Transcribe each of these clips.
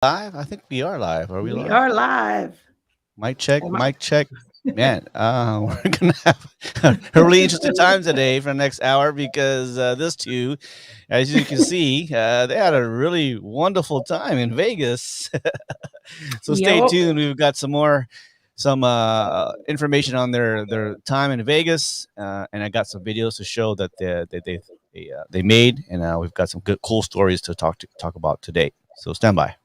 Live? I think we are live. Are we We live? are live. Mic check, Am mic check. Man, we're gonna have really interesting times today for the next hour because this two, as you can see, they had a really wonderful time in Vegas. So stay Yup. tuned. We've got some information on their time in Vegas, and I got some videos to show that they made, and we've got some good cool stories to talk about today. So stand by.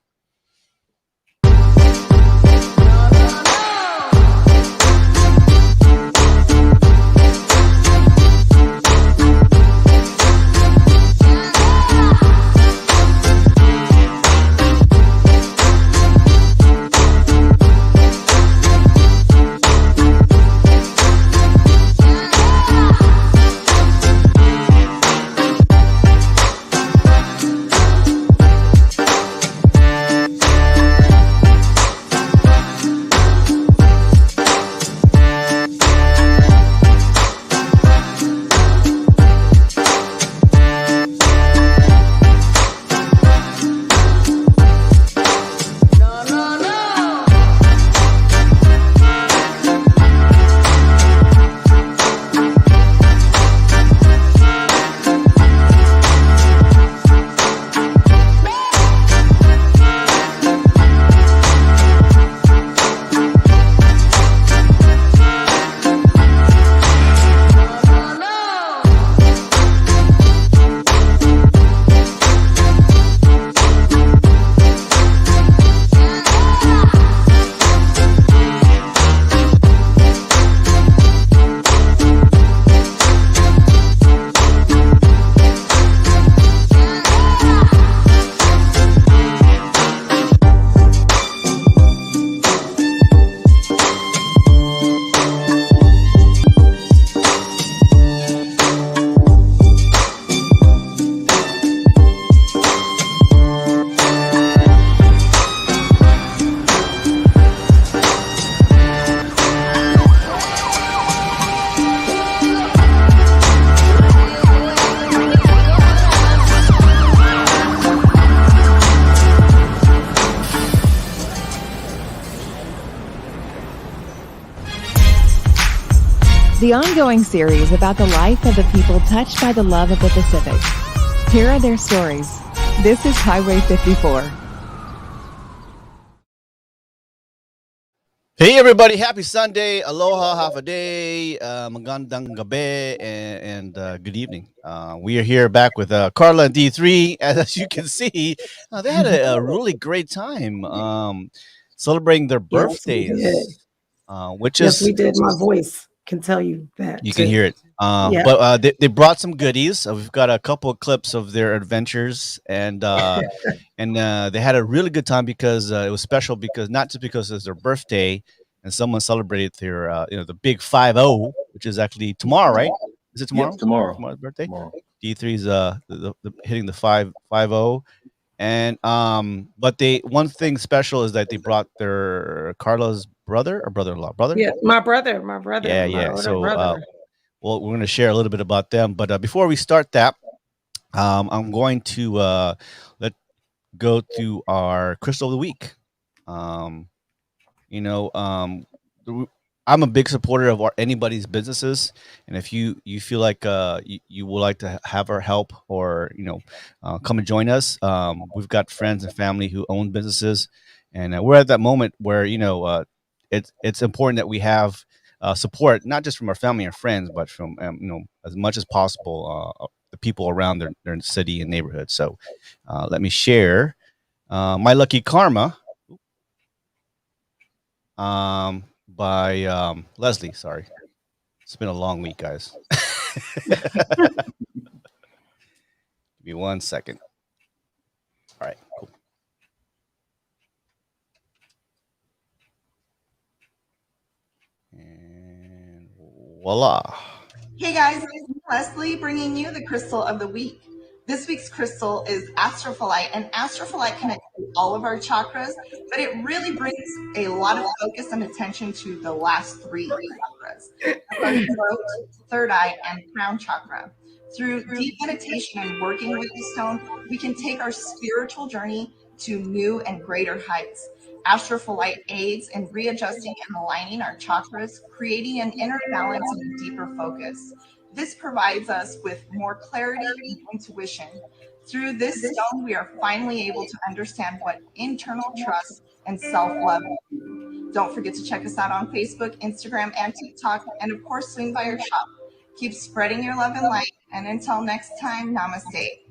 The ongoing series about the life of the people touched by the love of the Pacific. Here are their stories. This is Highway 54. Hey everybody, happy Sunday, aloha, half a day, magandang gabi, and good evening. We are here back with Carla and D3. As you can see, they had a really great time celebrating their Yes, we did. birthdays, which Yes, we is, did. My voice can tell you that you can too. hear it. Yeah. But they brought some goodies. We've got a couple of clips of their adventures, and they had a really good time because it was special because not just because it's their birthday and someone celebrated their the big 50, which is actually tomorrow, right? Is it tomorrow? Yep, tomorrow. Tomorrow's birthday. Tomorrow. D3's the hitting the 550. And but they one thing special is that they brought their Carla's brother or brother-in-law, brother. Yeah, my brother, Yeah, my yeah. older So brother. well, we're going to share a little bit about them, but before we start that, I'm going to let go to our crystal of the week. Um, you know, the- I'm a big supporter of anybody's businesses, and if you feel like you would like to have our help or come and join us, we've got friends and family who own businesses, and we're at that moment where it's important that we have support not just from our family and friends, but from as much as possible the people around their city and neighborhood. So let me share my lucky karma by Leslie. Sorry, it's been a long week, guys. Give me 1 second. All right, cool. And voila. Hey guys, this is Leslie bringing you the crystal of the week. This week's crystal is astrophyllite, and astrophyllite connects to all of our chakras, but it really brings a lot of focus and attention to the last three chakras: our throat, third eye, and crown chakra. Through deep meditation and working with the stone, we can take our spiritual journey to new and greater heights. Astrophyllite aids in readjusting and aligning our chakras, creating an inner balance and a deeper focus. This provides us with more clarity and intuition. Through this stone, we are finally able to understand what internal trust and self love. Don't forget to check us out on Facebook, Instagram, and TikTok. And of course, swing by our shop. Keep spreading your love and light. And until next time, namaste.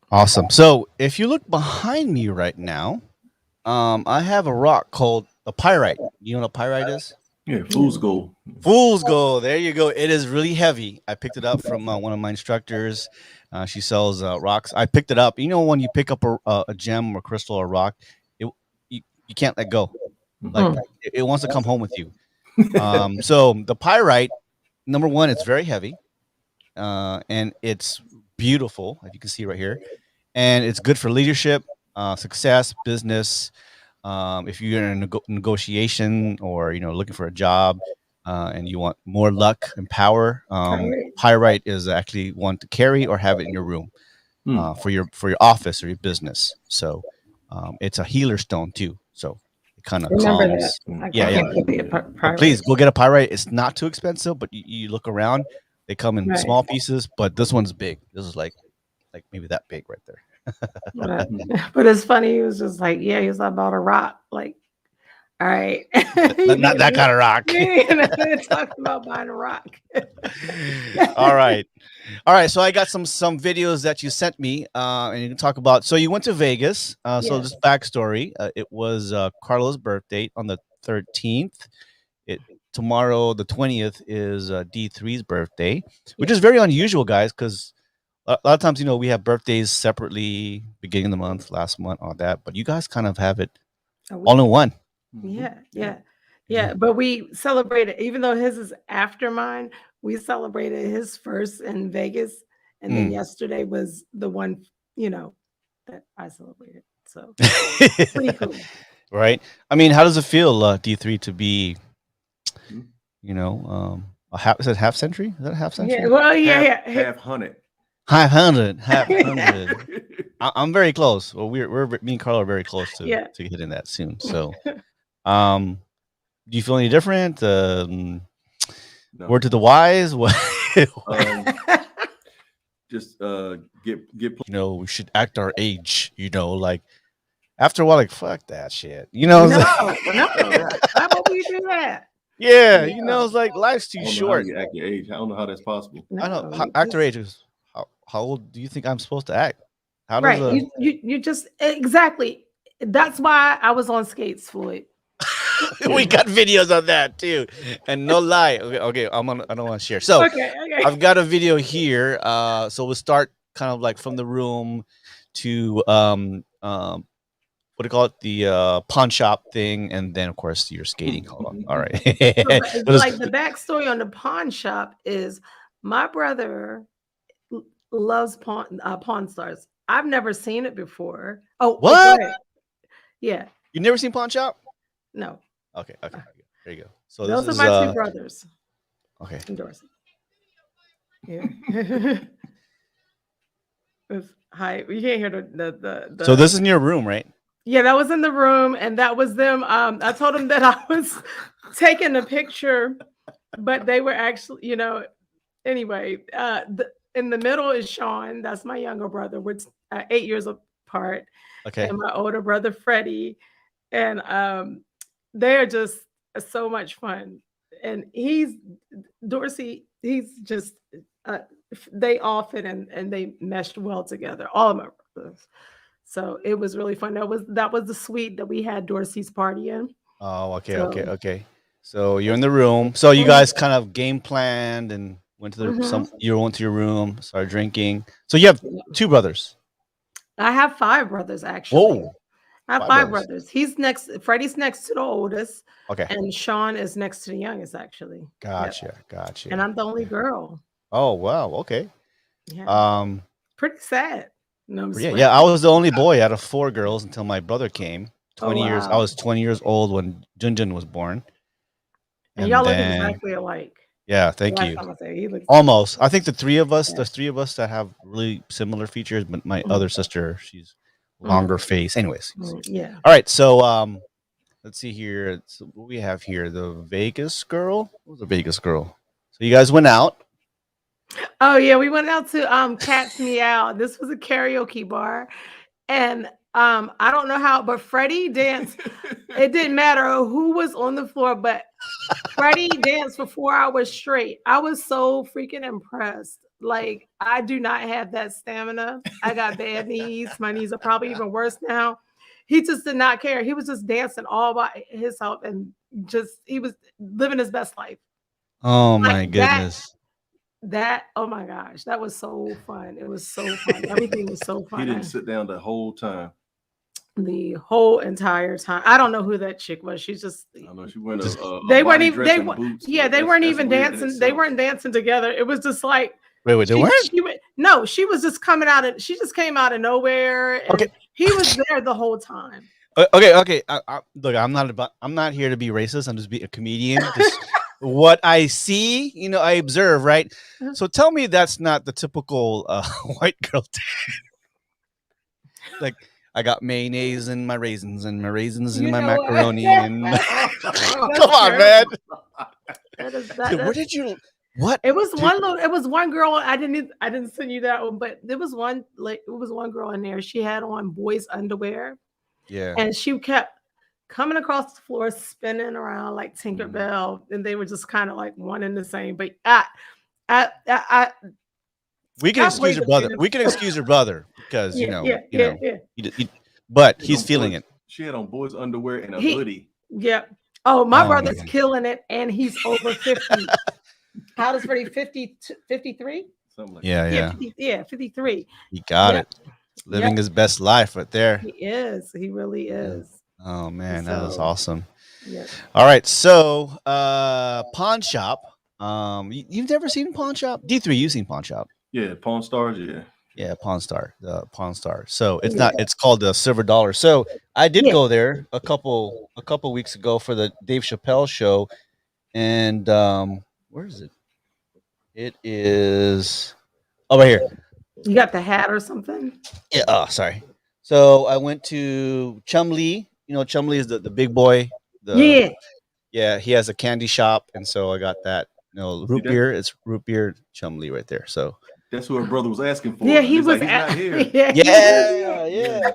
Awesome. So if you look behind me right now, I have a rock called the Pyrite. You know what a Pyrite is? Yeah, fool's gold. Fool's gold. There you go. It is really heavy. I picked it up from one of my instructors. She sells rocks. I picked it up. You know, when you pick up a gem or crystal or rock, you can't let go. Like it wants to come home with you. So the Pyrite, number one, it's very heavy, and it's beautiful, as you can see right here, and it's good for leadership, success, business. If you're in a negotiation or looking for a job, and you want more luck and power, Pyrite is actually one to carry or have it in your room for your office or your business. So it's a healer stone too. So it kind of calms. Yeah. Please go get a Pyrite. It's not too expensive, but you look around. They come in small pieces, but this one's big. This is like maybe that big right there. But it's funny. He was just like, yeah, he was about a rock. Like, all right. Not that kind of rock. Talking about buying a rock. All right. So I got some videos that you sent me, and you can talk about. So you went to Vegas. So this backstory. It was Carla's birthday on the 13th. Tomorrow, the 20th, is D3's birthday, which is very unusual, guys, because a lot of times, we have birthdays separately, beginning of the month, last month, all that. But you guys kind of have it all in one. Yeah. But we celebrated, even though his is after mine, we celebrated his first in Vegas. And then yesterday was the one, that I celebrated. So pretty cool. Right. I mean, how does it feel, D3, to be, is it half century? Is that a half century? Yeah. Well, Half hundred. 500. I'm very close. Well, me and Carla are very close to hitting that soon. So, do you feel any different? No. Word to the wise. What? Just get. We should act our age. Like after a while, like fuck that shit. No. How about we do that? Yeah, it's like life's too short. You act your age. I don't know how that's possible. I know. Act our age is. How old do you think I'm supposed to act? How does right. You just exactly. That's why I was on skates, Floyd. We got videos on that too, and no lie. Okay. I don't want to share. So I've got a video here. So we'll start kind of like from the room to what do you call it? The pawn shop thing, and then of course you're skating. Hold on. All right. So, like the backstory on the pawn shop is my brother loves Pawn Stars. I've never seen it before. Oh, what? Yeah. You never seen Pawn Shop? No. Okay. There you go. So those are my two brothers. Okay. And Dorsey. Yeah. Hi. You can't hear the. So this is in your room, right? Yeah, that was in the room, and that was them. I told them that I was taking a picture, but they were actually, anyway. In the middle is Sean. That's my younger brother. We're 8 years apart. Okay. And my older brother, Freddie. And they're just so much fun. And Dorsey, he's just, they all fit in and they meshed well together. All of my brothers. So it was really fun. That was the suite that we had Dorsey's party in. Oh, okay. So you're in the room. So you guys kind of game planned and went to you went to your room, started drinking. So you have two brothers. I have 5 brothers, actually. Whoa. I have 5 brothers. He's next. Freddie's next to the oldest. Okay. And Sean is next to the youngest, actually. Gotcha. And I'm the only girl. Oh, wow. Okay. Yeah. Pretty sad. No, yeah. I was the only boy out of 4 girls until my brother came. 20 years. I was 20 years old when Junjun was born. And y'all look exactly alike. Yeah, thank you. Almost. I think the three of us that have really similar features, but my other sister, she's longer face. Anyways, Yeah. all right. So let's see here. So what we have here, the Vegas girl. What was the Vegas girl? So you guys went out. Oh yeah, we went out to Cat's Meow. This was a karaoke bar, and I don't know how, but Freddie danced. It didn't matter who was on the floor, but Freddie danced for 4 hours straight. I was so freaking impressed. Like, I do not have that stamina. I got bad knees. My knees are probably even worse now. He just did not care. He was just dancing all by himself and he was living his best life. Oh Like my goodness. oh my gosh, that was so fun. It was so fun. Everything was so fun. He didn't sit down the whole time. The whole entire time. I don't know who that chick was. She's just I know she went. they weren't even they weren't even dancing. They weren't dancing together. It was just like wait, they weren't? No, she was just coming out and she just came out of nowhere. And okay. He was there the whole time. Okay. Look, I'm not here to be racist. I'm just being a comedian. Just what I see, I observe, right? So tell me that's not the typical white girl. Like, I got mayonnaise in my raisins and my raisins in my macaroni. And come on, man. Where did you? What? It was one girl. I didn't send you that one, but there was one. Like, it was one girl in there. She had on boys' underwear. Yeah. And she kept coming across the floor, spinning around like Tinkerbell, and they were just kind of like one and the same. But we can excuse your brother. We can excuse your brother because but he's feeling it. She had on boys' underwear and a hoodie. Yeah. Oh, my brother's killing it, and he's over 50. How does Freddie 53? Something like that. Yeah, 53. He got it. Living his best life right there. He is. He really is. Oh man, that was awesome. Yeah. All right, so Pawn Shop. You've never seen Pawn Shop? D3, you've seen Pawn Shop. Yeah, Pawn Stars, yeah. Yeah, Pawn Star, the Pawn Star. So it's called the Silver Dollar. So I did go there a couple weeks ago for the Dave Chappelle show, and where is it? It is over here. You got the hat or something? Yeah. Oh, sorry. So I went to Chumlee. Chumlee is the big boy. Yeah. He has a candy shop, and so I got that. Root beer. It's root beer Chumlee right there. So that's what her brother was asking for. Yeah, he was like, he's not here. Yeah.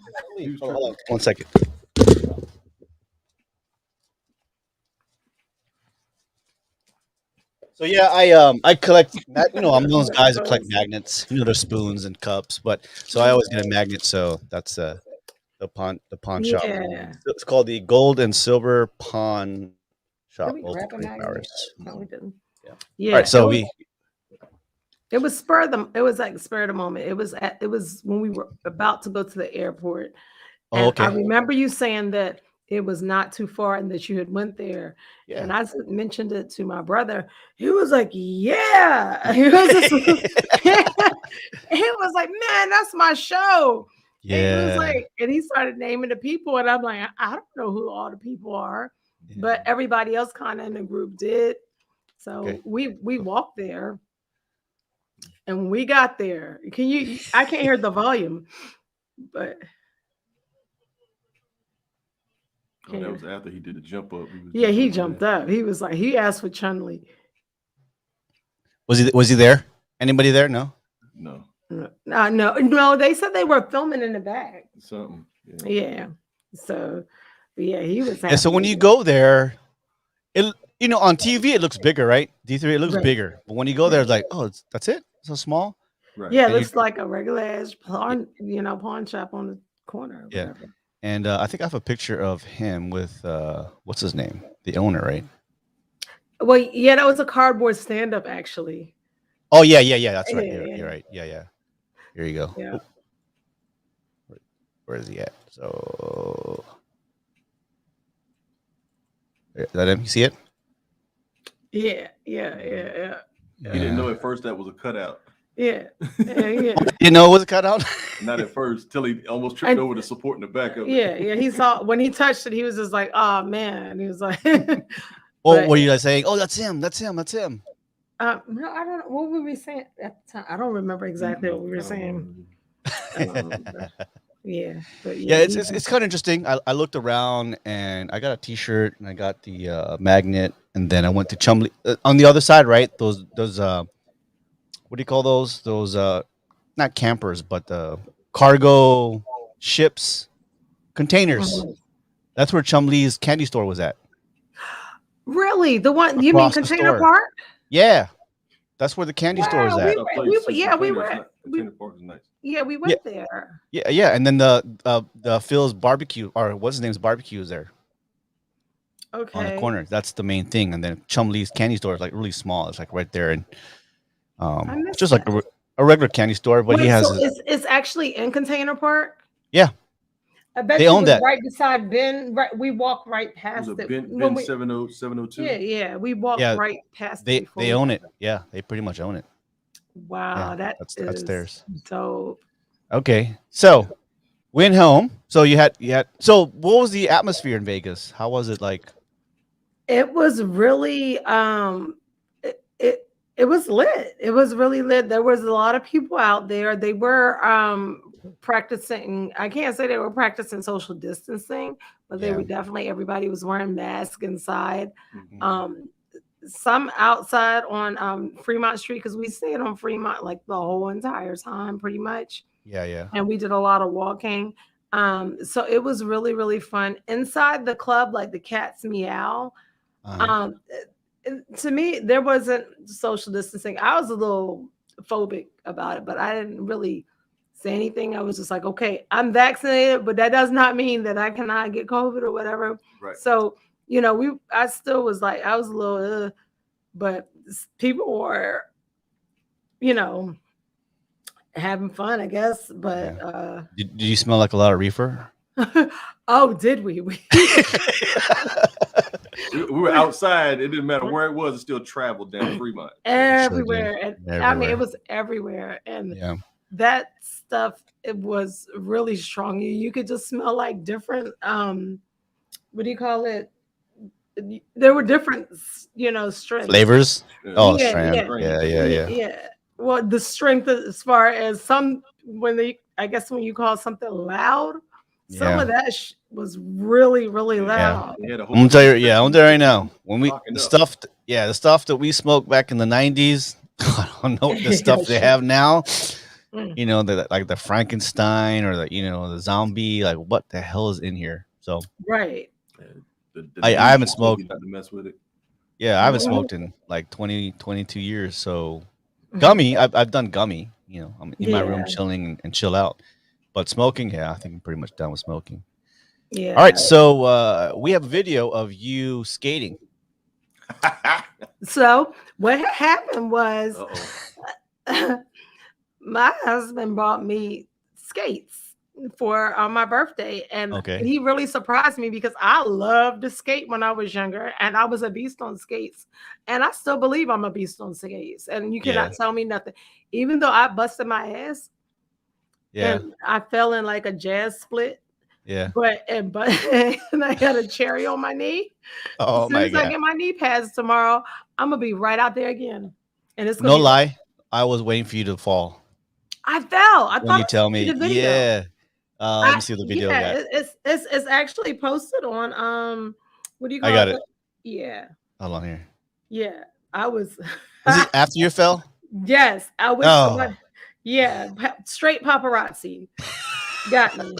Hold on, 1 second. So yeah, I collect. I'm one of those guys that collect magnets. They're spoons and cups, but so I always get a magnet. So that's the pawn shop. It's called the Gold and Silver Pawn Shop. No, we didn't. Yeah. All right. So it was spur of the moment. It was when we were about to go to the airport. And I remember you saying that it was not too far and that you had went there. Yeah. And I mentioned it to my brother. He was like, yeah. He was like, man, that's my show. Yeah. And he was like, and he started naming the people. And I'm like, I don't know who all the people are. Yeah. But everybody else kind of in the group did. So we walked there. And when we got there, I can't hear the volume, but that was after he did the jump up. He jumped up. He was like, he asked for Chun-Li. Was he there? Anybody there? No. No. They said they were filming in the back. Something. Yeah. So, he was. And so when you go there, on TV it looks bigger, right? D3 it looks bigger, but when you go there, it's like, oh, that's it. So small. Right. Yeah, it looks like a regular ass pawn shop on the corner. Yeah. And I think I have a picture of him with what's his name? The owner, right? Well, yeah, that was a cardboard stand-up, actually. Oh yeah. That's right. You're right. Yeah. Here you go. Yeah. Where is he at? So is that him? You see it? Yeah. You didn't know at first that was a cutout. Yeah. You know it was a cutout? Not at first, till he almost tripped over the support in the back of it. Yeah. He saw when he touched it, he was just like, "Oh man!" He was like, "Well, were you guys saying, oh, that's him? No, I don't know. What were we saying at the time? I don't remember exactly what we were saying. Yeah, but Yeah, yeah, it's kind of interesting. I looked around and I got a T-shirt and I got the magnet, and then I went to Chumley on the other side, right? Those what do you call those? Those not campers, but cargo ships, containers. Mhm. That's where Chumley's candy store was at, Really, the one you mean across the Container store. Park? Yeah, that's where the candy store is Wow, at. I played we some yeah we containers. were we Container park is nice. yeah we Yeah, went there. yeah. And then the Phil's barbecue, or what's his name's barbecue, is there on the Okay, corner. That's the main thing. And then Chumley's candy store is like really small. It's like right there, and I it's missed just like that. a regular candy store, but he Wait, has so his, it's actually in Container Park? yeah. I They bet you own was that. right beside Ben. Right, we walked right It was past a it Ben when Ben we. 702. Yeah, we walked Yeah, right past it before they we. own it. Yeah, they pretty much own it. Yeah, Wow, that that's is theirs. dope. Okay, so went home. So you had. So what was the atmosphere in Vegas? How was it like? It was really it was lit. It was really lit. There was a lot of people out there. They were practicing, I can't say they were practicing social distancing, but they Yeah. were definitely, everybody was wearing masks inside. Mhm. Um some outside on Fremont Street, because we stayed on Fremont like the whole entire time pretty much. Yeah. And we did a lot of walking. So it was really, really fun. Inside the club, like the cats meow. Uh-huh. To me, there wasn't social distancing. I was a little phobic about it, but I didn't really say anything. I was just like, okay, I'm vaccinated, but that does not mean that I cannot get COVID or whatever. Right. So, I still was like, I was a little, but people were, you know, having fun, I guess. But Yeah. Did you smell like a lot of reefer? oh, did we? We were outside. It didn't matter where it was. It still traveled down Fremont. Everywhere. And I mean, it Everywhere. was everywhere. And Yeah. that stuff, it was really strong. You could just smell like different what do you call it? There were different, strengths. Flavors. Oh, Yeah, strand. Yeah. yeah. Well, the strength as far as I guess when you call something loud, some Yeah. of that was really, really Yeah. loud. He had a I'm whole gonna tell you. Yeah, I'm gonna tell you right now. When we Locking the up. stuff, the stuff that we smoked back in the '90s, I don't know the stuff they Shit. have now. Mm. Like the Frankenstein or the zombie. Like, what the hell is in here? So Right. The I dude haven't told me smoked. not to mess with it. Yeah, I haven't Mhm. smoked in like 22 years. So Mhm. gummy, I've done gummy. I'm in my room Yeah. chilling and chill out. But smoking, yeah, I think I'm pretty much done with smoking. Yeah. All right, so we have a video of you skating. So what happened was Uh-oh. my husband bought me skates for my birthday, and Okay. he really surprised me because I loved to skate when I was younger, and I was a beast on skates, and I still believe I'm a beast on skates, and you cannot tell me nothing. Even though I busted my ass Yeah, and I fell in like a jazz split, yeah. but and I had a cherry on my knee. Oh As soon my as I god. get my knee pads tomorrow, I'm gonna be right out there again, and it's gonna No be. lie, I was waiting for you to fall I fell. I when thought you I tell sent you me. the video. Yeah. Let me see what the video Yeah, got. it's actually posted on what do you I call got it. Yeah, Hold on here. yeah. I was This is after you fell. yes, I wish Oh. somebody, yeah, straight paparazzi got me.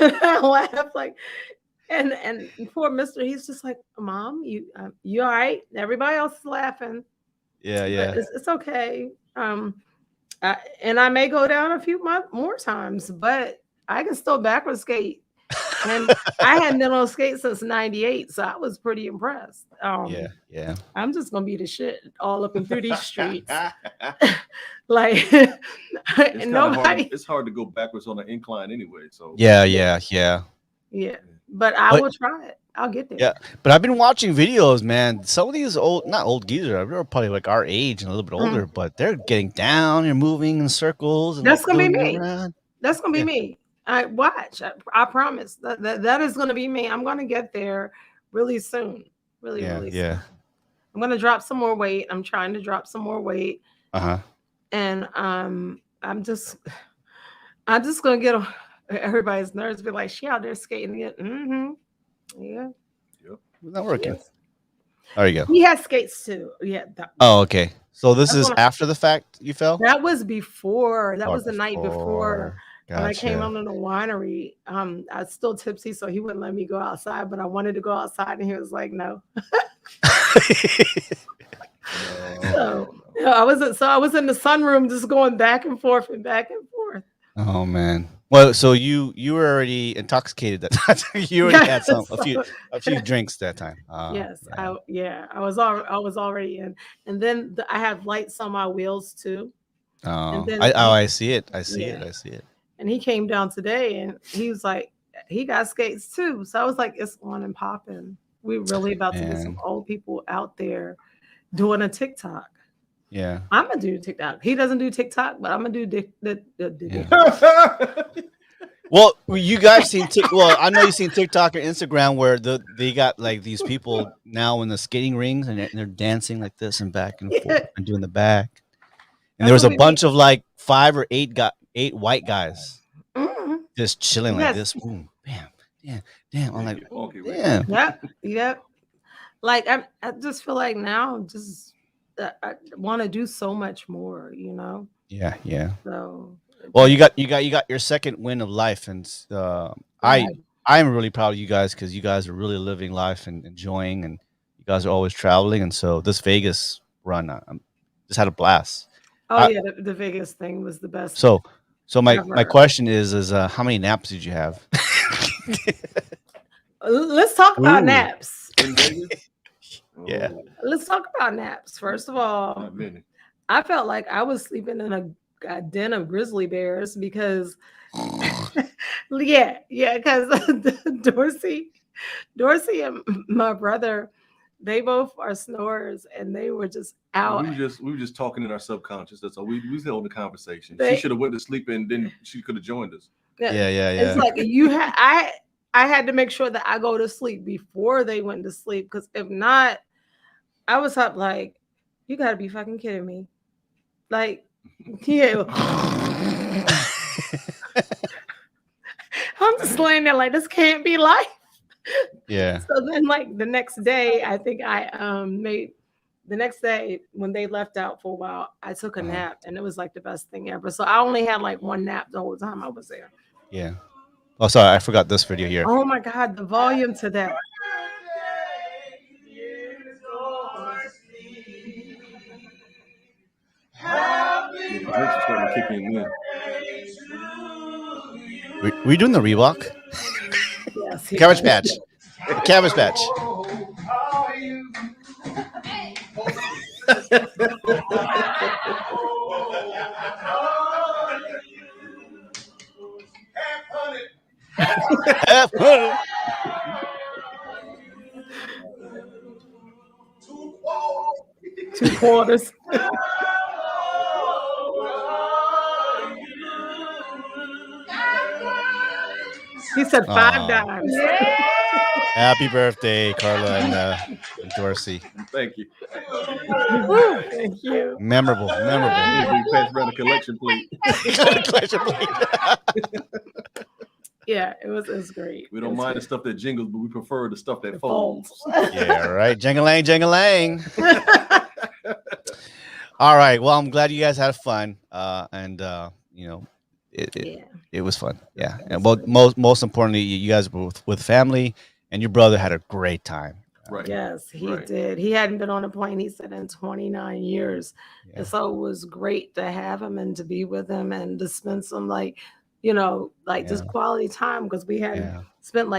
I laugh like and poor Mister, he's just like, Mom, you all right? Everybody else is laughing. Yeah, But yeah. it's okay. And I may go down a few more times, but I can still backward skate. And I hadn't been on skate since '98, so I was pretty impressed. Yeah. I'm just gonna be the shit all up and through these streets. Like It's kind of nobody. hard. It's hard to go backwards on an incline anyway. So Yeah. Yeah, but I But- will try it. I'll get there. Yeah, but I've been watching videos, man. Some of these not old geezers, they're probably like our age and a little bit older, but they're getting down and moving in circles. And That's gonna be doing me. around. That's gonna be Yeah. me. I watch. I promise that is gonna be me. I'm gonna get there really soon. Really, really soon. Yeah. I'm gonna drop some more weight. I'm trying to drop some more weight, Uh huh. and I'm just gonna get everybody's nerves be like, she out there skating again. Yeah. It's not working. Yes. There you go. He has skates too. Yeah. Oh, okay. So this That's is when I- after the fact you fell? That was before. That Oh, was the night before. When I came Gotcha. out in the winery, I was still tipsy, so he wouldn't let me go outside. But I wanted to go outside, and he was like, "No." So I was in the sunroom, just going back and forth and back and forth. Oh man. Well, so you were already intoxicated that time. You already had a few drinks that time. Yes, man. I was already in, and then I have lights on my wheels too. Oh, then I see it. I see Yeah. it. I see it. And he came down today, and he was like, he got skates too. So I was like, it's on and popping. We really about to get some Man. old people out there doing a TikTok. Yeah. I'm gonna do TikTok. He doesn't do TikTok, but I'm gonna do Well, you guys seen well, I know you've seen TikTok or Instagram where they got like these people now in the skating rings and they're dancing like this and back and forth and doing the back. And there was a bunch of like 5 or 8 white guys just chilling like this. Boom, bam, damn. I'm like, damn. Yep. Like I just feel like now I want to do so much more, you know. Yeah. So Well, you got your second win of life, and I'm really proud of you guys because you guys are really living life and enjoying, and you guys are always traveling, and so this Vegas run, just had a blast. The Vegas thing was the best. So my ever. question is how many naps did you have? Let's talk about naps. Yeah. Let's talk about naps. First of all, I felt like I was sleeping in a den of grizzly bears because because Dorsey and my brother, they both are snorers, and they were just out. We were just talking in our subconscious. That's all. We was holding the conversation. She should have went to sleep, and then she could have joined us. Yeah. It's like I had to make sure that I go to sleep before they went to sleep, because if not, I was up like, you gotta be fucking kidding me. Like, yeah. I'm just laying there like, this can't be life. Yeah. So then, like, the next day, I think the next day when they left out for a while, I took a nap, and it was like the best thing ever. So I only had like one nap the whole time I was there. Yeah. Oh, sorry, I forgot this video here. Oh my God, the volume to that. The drinks are starting to kick in. We doing the Reebok? Yes. Cabbage Patch. Cabbage Patch. Have fun. Two quarters. He said 5 dimes. Happy birthday, Carla and Dorsey. Thank you. Thank you. Memorable. We passed around a collection plate. Yeah, it was great. We don't mind the stuff that jingles, but we prefer the stuff that Folds. folds. Yeah, right. Jing-a-lang, jing-a-lang. All right. Well, I'm glad you guys had fun. It was fun. Yeah. And most importantly, you guys were with family, and your brother had a great time. Right. Yes, he did. He hadn't been on a plane, he said, in 29 years. Yeah. And so it was great to have him and to be with him and to spend some just quality time, because we hadn't spent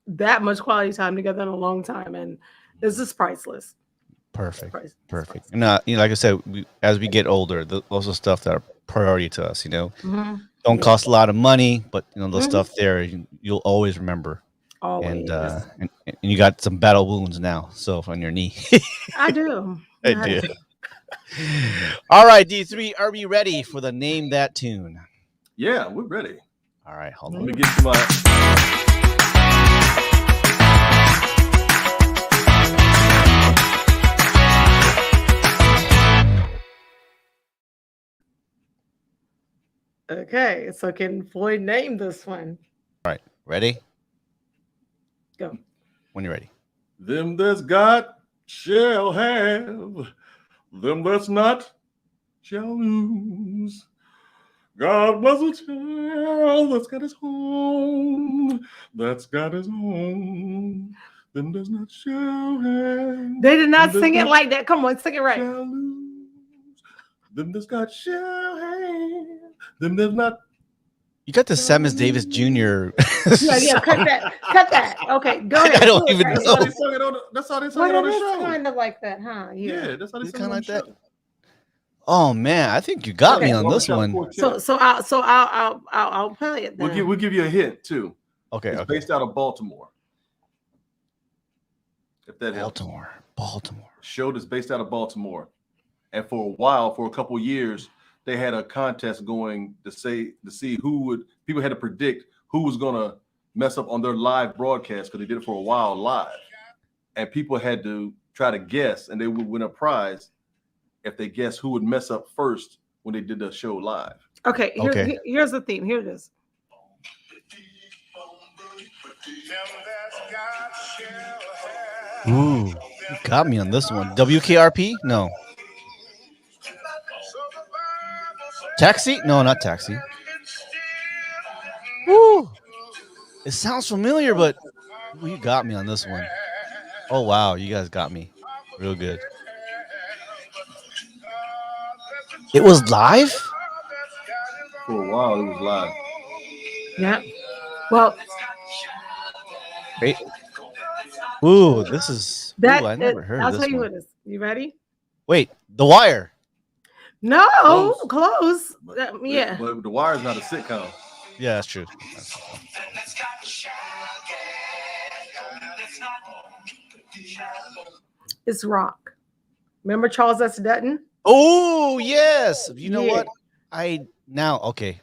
that much quality time together in a long time. And it's just priceless. Perfect. Priceless. Perfect. And like I said, as we get older, those are stuff that are priority to us, Mm-hmm. Don't cost a lot of money, but the stuff there you'll always remember. Always. And you got some battle wounds now, so on your knee. I do. I do. All right, D3, are we ready for the Name That Tune? Yeah, we're ready. All right, hold Let on. me get to my. Okay, so can Floyd name this one? All right, ready? Go. When you're ready. Them that's got shall have, them that's not shall lose. God bless a child that's got his home, that's got his home. Them that's not shall have. They did not them sing it that's like that. Come on, sing it right. shall lose. Them that's got shall have. Them that's not. You got the Samus Davis Jr. Yeah, cut that. Okay, go ahead. I don't do it even right. That's how they sung it on the, that's how they sung Well, it on it the is show. kind of like that, huh? Yeah, that's how they It's sung it kinda on like the that. show. Oh man, I think you got me Okay. on this one. I'll play it then. We'll give you a hint too. Okay, It's okay. based out of Baltimore. If that helps. Baltimore. Show that's based out of Baltimore. And for a while, for a couple years, they had a contest going to see who would people had to predict who was gonna mess up on their live broadcast because they did it for a while live. And people had to try to guess, and they would win a prize if they guessed who would mess up first when they did the show live. Okay, Okay. here's the theme. Here it is. Ooh, you got me on this one. WKRP? No. Taxi? No, not Taxi. Woo! It sounds familiar, but you got me on this one. Oh wow, you guys got me real good. It was live? For a while, it was live. Yeah. Well, Great. Ooh, this is. I never heard I'll of this tell you one. what it is. You ready? Wait, The Wire. No, close. But, Yeah. But The Wire is not a sitcom. Yeah, that's true. It's rock. Remember Charles S. Dutton? Oh yes. You know Yeah. what?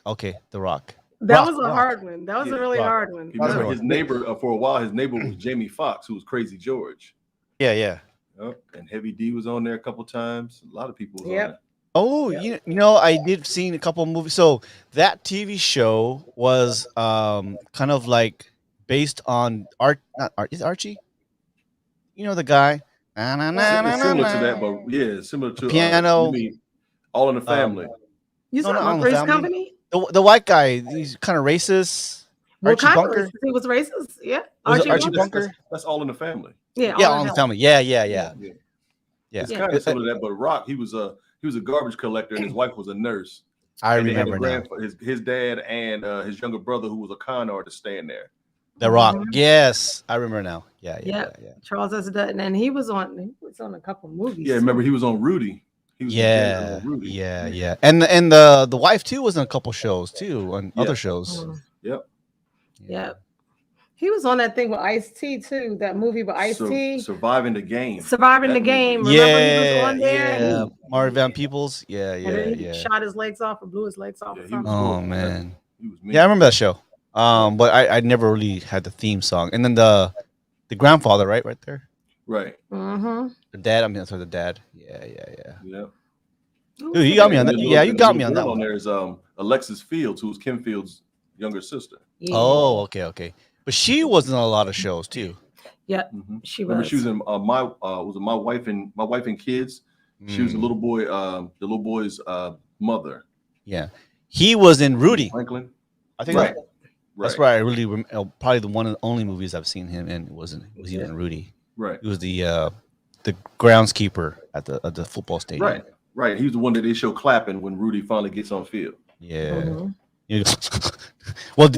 Okay. The Rock. That Rock, was a hard one. That was a really Rock. hard one. You remember Rock. his neighbor for a while? His neighbor was Jamie Foxx, who was Crazy George. Yeah. Yep. And Heavy D was on there a couple times. A lot of people was on there. Oh, you know, I did seen a couple of movies. So that TV show was kind of like based on not Art is Archie? You know the guy. It's similar to that, but yeah, similar to Piano. you mean All in the Family. You No, saw not on my the Three's Family. Company? The white guy, he's kind of racist. What Archie kind Bunker. of racist? He was racist. Yeah. Was it Archie Bunker. Bunker? That's All in the Family. Yeah. Yeah, all on in the hell. Family. Yeah. It's kind of similar to that, but Rock, he was a garbage collector, and his wife was a nurse. I And they had remember now. his dad and his younger brother, who was a con artist, staying there. The Rock. Yes, I remember now. Yeah. Charles S. Dutton, and he was on a couple movies. Yeah, remember he was on Rudy. He was Yeah, on Rudy. yeah. And the wife too was in a couple shows too, on other shows. Yep. Yeah. He was on that thing with Ice-T too. That movie with Ice-T. Surviving the Game. Surviving the That Game. movie. Remember he was on there? Yeah. Marvin Van Peebles. Yeah. And then he shot his legs off or blew his legs off. Yeah, Or he was something. Oh horrible. man. He was mean. Yeah, I remember that show. But I never really had the theme song. And then the grandfather, right there. Right. Mm-hmm. The dad. Sorry, the dad. Yeah. Yeah. Dude, you got me on that. And the Yeah, you little- got the me on that girl one. there is Alexis Fields, who was Kim Fields' younger sister. Yeah. Oh, okay. But she was in a lot of shows too. Yeah, Mm-hmm. she Remember, was. she was in my wife and kids. She was the little boy, the little boy's mother. Yeah, he was in Rudy. Franklin. I think Right. that's where I really probably the one of the only movies I've seen him in was he in Rudy. Right. He was the groundskeeper at the football stadium. Right. He was the one that they show clapping when Rudy finally gets on field. Yeah. Mhm. You- well,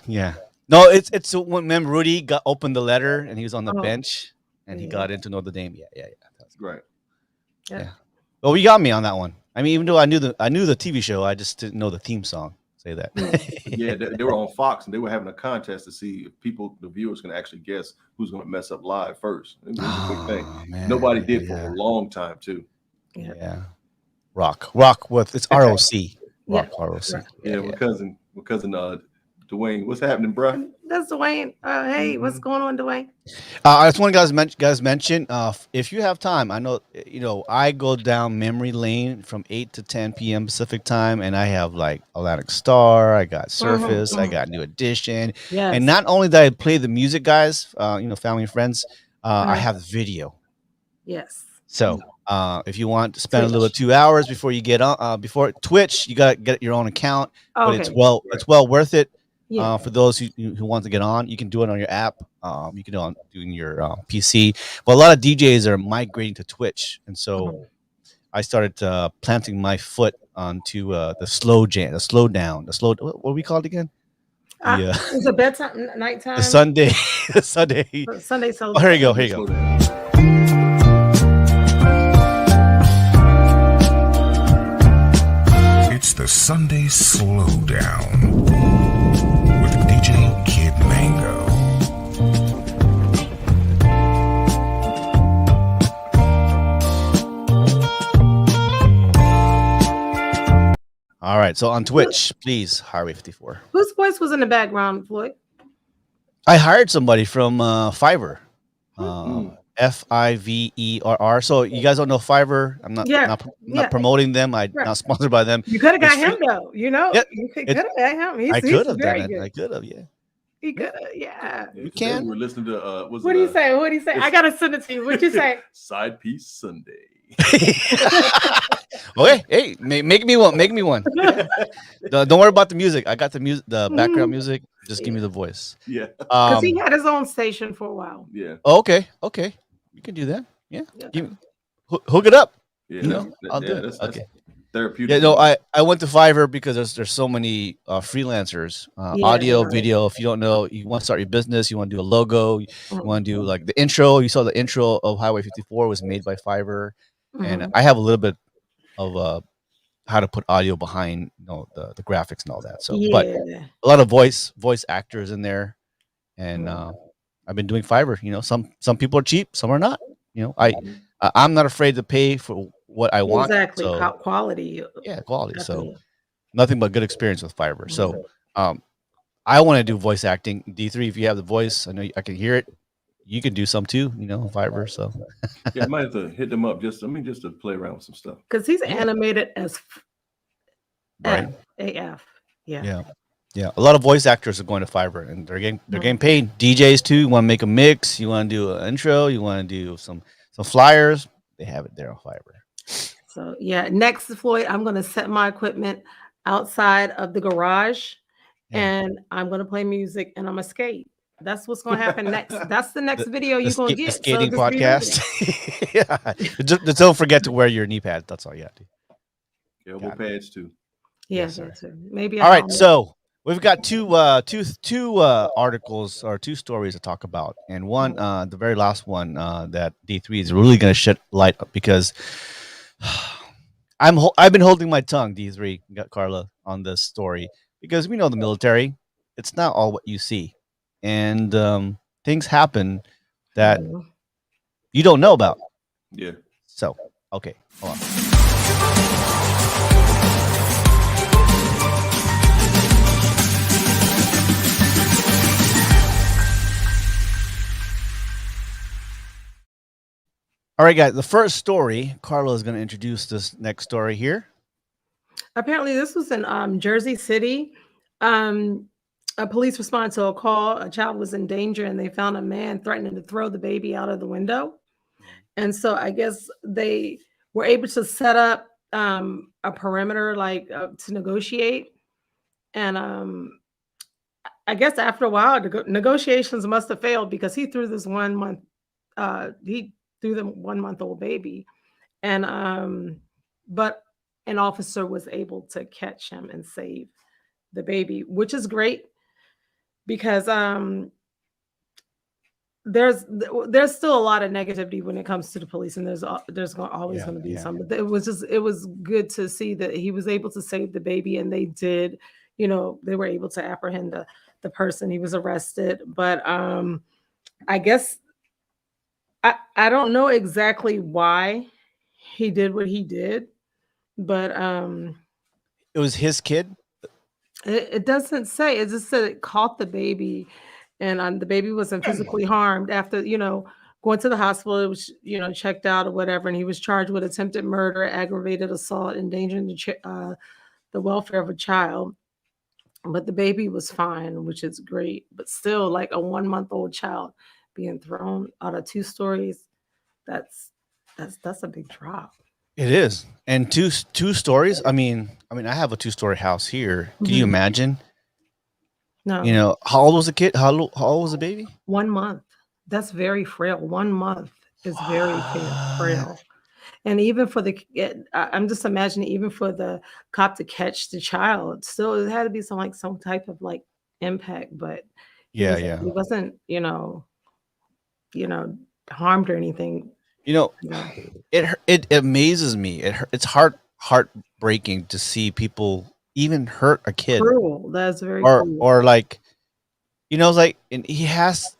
yeah. No, it's when Rudy opened the letter and he was on the Oh. bench and he Yeah. got into Notre Dame. Yeah. Right. Well, you got me on that one. I mean, even though I knew the TV show, I just didn't know the theme song. Say that. Yeah, they were on Fox and they were having a contest to see if the viewers, can actually guess who's going to mess up live first. It was a big thing. Oh, man. Nobody did for Yeah. a long time too. Yeah. Rock with it's ROC. Yeah. Rock ROC. Yeah, my cousin Dwayne, what's happening, bro? That's Dwayne. Hey, what's going on, Dwayne? I just want guys mention if you have time. I know I go down memory lane from 8 to 10 p.m. Pacific time, and I have like Atlantic Star, I got Surface, I got New Edition, Yes. and not only that I play the music, guys, family and friends, I have video. Yes. So if you want to spend a little 2 hours before you get on before Twitch, you gotta get your own account, but it's well worth it. For those who want to get on, you can do it on your app. You can do it on doing your PC. But a lot of DJs are migrating to Twitch, and so I started planting my foot onto the slow jam, the slow down, the slow. What are we called again? It's a bedtime, nighttime. The Sunday, the Sunday. Sunday Oh, here you go. Here you go. It's the Sunday Slowdown with DJ Kid Mango. All right, so on Twitch, please, Highway 54. Whose voice was in the background, Floyd? I hired somebody from Fiverr, Fiverr. So you guys don't know Fiverr. I'm not promoting them. I'm not sponsored by them. You could have got him though. You could have got him. I could have done it. I could have, yeah. He could have, yeah. You can. We were listening to what do you say? What do you say? I gotta send it to you. What'd you say? Side piece Sunday. Okay, hey, make me one. Make me one. Don't worry about the music. I got the music, the background music. Just give me the voice. Yeah. Because he had his own station for a while. Yeah. Okay. You can do that. Yeah. Hook it up. Yeah. I'll do it. Okay. Therapeutic. Yeah. No, I went to Fiverr because there's so many freelancers, audio, video. If you don't know, you want to start your business, you want to do a logo, you want to do like the intro. You saw the intro of Highway 54 was made by Fiverr, and I have a little bit of how to put audio behind the graphics and all that. So, but a lot of voice actors in there, and I've been doing Fiverr. Some people are cheap, some are not. I'm not afraid to pay for what I want. Exactly, so, quality. Yeah, quality. So nothing but good experience with Fiverr. So I want to do voice acting. D3, if you have the voice, I know I can hear it. You can do some too, Fiverr. So yeah, I might have to hit them up just to play around with some stuff. Because he's animated as right. AF. Yeah. A lot of voice actors are going to Fiverr, and they're getting paid. DJs too. You want to make a mix? You want to do an intro? You want to do some flyers? They have it there on Fiverr. So next, Floyd, I'm going to set my equipment outside of the garage, and I'm going to play music, and I'm going to skate. That's what's going to happen next. That's the next video you're going to get. The skating podcast. Just don't forget to wear your knee pads. That's all you have to. Elbow pads too. Yes, maybe. All right, so we've got two articles or two stories to talk about, and one, the very last one, that D3 is really going to shed light up because I've been holding my tongue, D3, got Carla, on this story because we know the military. It's not all what you see, and things happen that you don't know about. Yeah. So okay, hold on. All right, guys. The first story, Carla is going to introduce this next story here. Apparently, this was in Jersey City. A police responded to a call. A child was in danger, and they found a man threatening to throw the baby out of the window. And so I guess they were able to set up a perimeter, to negotiate. And I guess after a while, the negotiations must have failed because he threw this 1 month. He threw the 1 month old baby, and but an officer was able to catch him and save the baby, which is great because there's still a lot of negativity when it comes to the police, and there's always going to be some. But it was good to see that he was able to save the baby, and they did. They were able to apprehend the person. He was arrested, but I guess I don't know exactly why he did what he did, but it was his kid. It doesn't say. It just said it caught the baby, and the baby wasn't physically harmed after going to the hospital. It was checked out or whatever, and he was charged with attempted murder, aggravated assault, endangering the welfare of a child. But the baby was fine, which is great. But still, like a 1-month-old child being thrown out of 2 stories, that's that's a big drop. It is, and two stories. I have a 2-story house here. Can you Mhm. imagine? No, How old was the kid? How old was the baby? 1 month. That's very frail. 1 month is very What? frail. And even for I'm just imagining even for the cop to catch the child, still it had to be some type of like impact, but Yeah, yeah. he wasn't, you know, harmed or anything. You know, Yeah. it amazes me. It's heartbreaking to see people even hurt a kid, Cruel. That's very or cruel. or like it's like, and he has.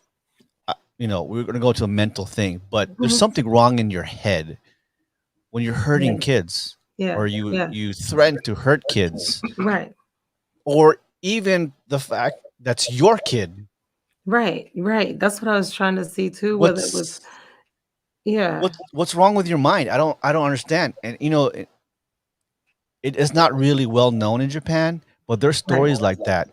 We're gonna go to a mental thing, but there's Mhm. something wrong in your head when you're hurting Yeah. kids, Yeah. or you Yeah. you threaten to hurt kids, Right. or even the fact that's your kid. Right. Right. That's what I was trying to see too, whether it was What's yeah. what's wrong with your mind? I don't understand. And it is not really well known in Japan, but there's Right. stories like that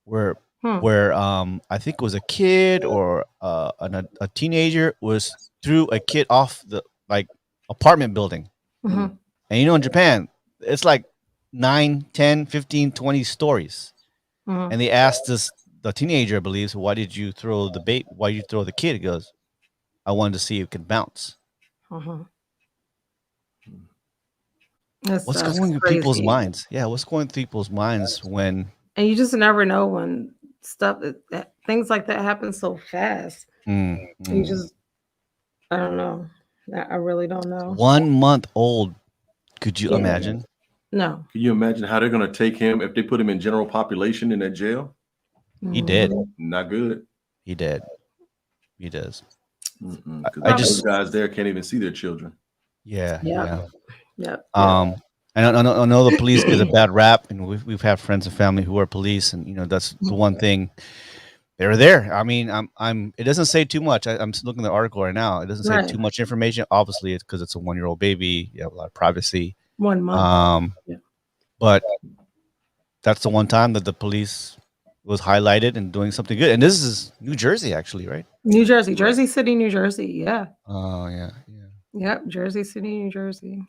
where Hmm. I think it was a kid or a teenager was threw a kid off the like apartment building. Mhm. And in Japan, it's like 9, 10, 15, 20 stories. Mhm. And they asked the teenager, I believe, so why did you throw the bait? Why did you throw the kid? He goes, I wanted to see if it could bounce. Mhm. What's That's going through people's crazy. minds? Yeah, what's going through people's minds when And you just never know when things like that happen so fast. mm, You mm. just I don't know. I really don't know. 1 month old? Could you Yeah. imagine? No. Can you imagine how they're going to take him if they put him in general population in that jail? He did. Mhm. Not good. He did. He does. Because I those just guys there can't even see their children. yeah, Yep. yeah. Yep. Yep. I know the police get a bad rap, and we've had friends and family who are police, and that's the one thing. They're there. I mean, I'm. It doesn't say too much. I'm looking at the article right now. It doesn't say Right. too much information. Obviously, it's because it's a 1-year-old baby. You have a lot of privacy. 1 month. Um, Yeah. but that's the one time that the police was highlighted and doing something good. And this is New Jersey, actually, right? New Jersey, Right. Jersey City, New Jersey. Yeah. Oh yeah, yeah. Yep. Jersey City, New Jersey.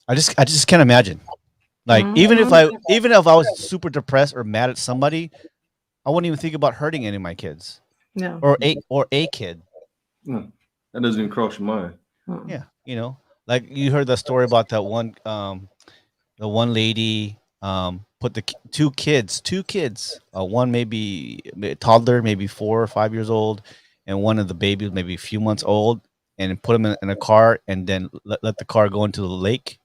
I just can't imagine. Like Mhm. even if I was super depressed or mad at somebody, I wouldn't even think about hurting any of my kids No. or a kid. That doesn't even cross your mind. Mm-mm. Yeah, like you heard the story about that one, the one lady put the 2 kids, one maybe a toddler, maybe 4 or 5 years old, and one of the babies maybe a few months old, and put them in a car, and then let the car go into the lake,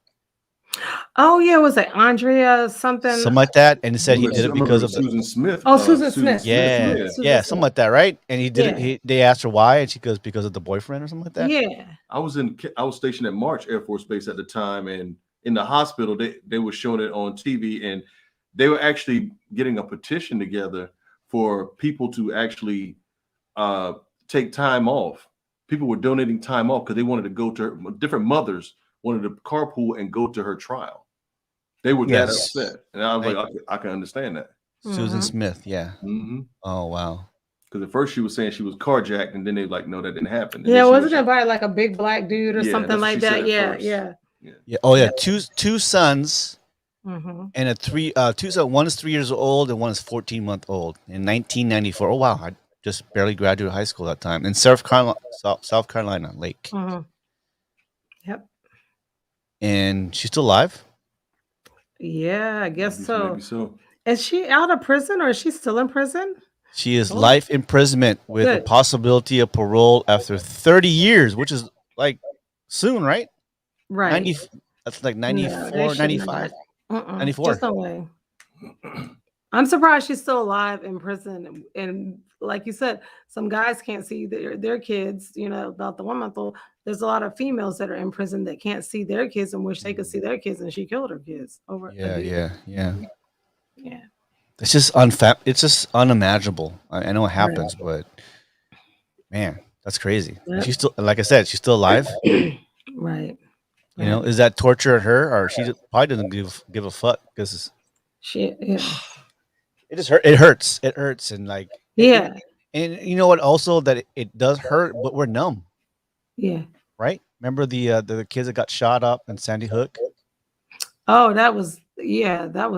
Oh yeah, was it Andrea something? something like that. And he said he I did it remember because of the Susan Smith. Oh, Susan Smith. yeah, Yeah. yeah, something like that, right? And he did Yeah. it. They asked her why, and she goes because of the boyfriend or something like that. Yeah. I was stationed at March Air Force Base at the time, and in the hospital they were showing it on TV, and they were actually getting a petition together for people to actually take time off. People were donating time off because they wanted to go to different mothers wanted to carpool and go to her trial. They were that Yes. upset, and I was like, I can understand that. Susan Mhm. Smith, yeah. Because Oh wow. at first she was saying she was carjacked, and then they like, no, that didn't happen. And then Yeah, she wasn't was- it by like a big black dude or Yeah, something that's what like she said that? at Yeah, first. yeah. Yeah. Oh yeah. Yeah. Two sons Mm-hmm. and a two sons. One is 3 years old and one is 14-month old in 1994. Oh wow. I just barely graduated high school that time in South Carolina Lake. Mm-hmm. Yep. And she's still alive. Yeah, I guess so. Maybe so. Is she out of prison or is she still in prison? She is Oh. life imprisonment with a Good. possibility of parole after 30 years, which is like soon, right? Right. 90. That's like No, they 94, shouldn't have 95, done- 94. Just no way. I'm surprised she's still alive in prison. And like you said, some guys can't see their kids, about the 1-month-old. There's a lot of females that are in prison that can't see their kids and wish they could see their kids, and she killed her kids over Yeah, a dude. yeah, yeah. Yeah. It's just it's just unimaginable. I know it happens, but man, that's crazy. And Yep. she's still, like I said, she's still alive. Right. You know, is that torture at her, or she probably doesn't give a fuck because Yeah. it just hurt. It hurts. It hurts, and like Yeah. and you know what? Also, that it does hurt, but we're numb, Yeah. right? Remember the kids that got shot up in Sandy Hook? Oh, that was